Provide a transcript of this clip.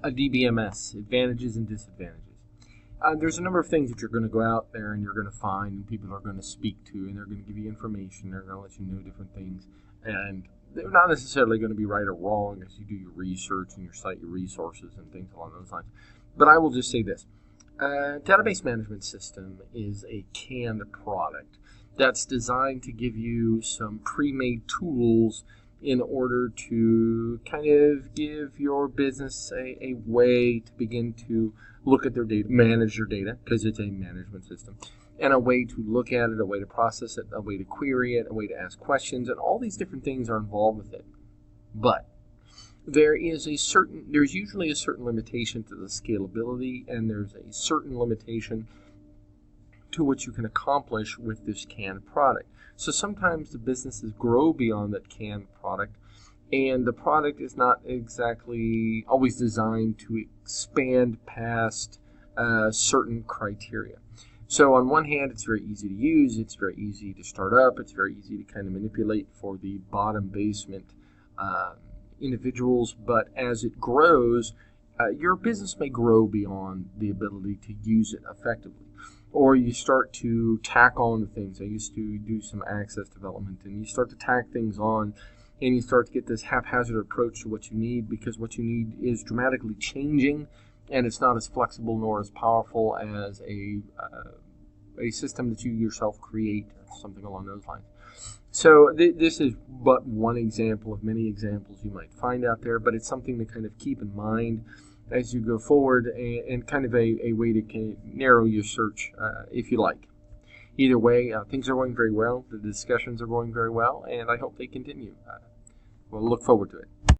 a DBMS, advantages and disadvantages. There's a number of things that you're going to go out there and you're going to find and people are going to speak to, and they're going to give you information, they're going to let you know different things, and they're not necessarily going to be right or wrong as you do your research and you cite your resources and things along those lines. But I will just say this. Database management system is a canned product that's designed to give you some pre-made tools in order to kind of give your business a way to begin to look at their data, manage your data, because it's a management system, and a way to look at it, a way to process it, a way to query it, a way to ask questions, and all these different things are involved with it. But there's usually a certain limitation to the scalability, and there's a certain limitation to what you can accomplish with this canned product. So sometimes the businesses grow beyond that canned product, and the product is not exactly always designed to expand past certain criteria. So on one hand, it's very easy to use, it's very easy to start up, it's very easy to kind of manipulate for the bottom basement individuals, but as it grows, your business may grow beyond the ability to use it effectively. Or you start to tack on things. I used to do some access development, and you start to tack things on, and you start to get this haphazard approach to what you need, because what you need is dramatically changing, and it's not as flexible nor as powerful as a system that you yourself create, or something along those lines. So this is but one example of many examples you might find out there, but it's something to kind of keep in mind as you go forward, and kind of a way to kind of narrow your search, if you like. Either way, things are going very well, the discussions are going very well, and I hope they continue. We'll look forward to it.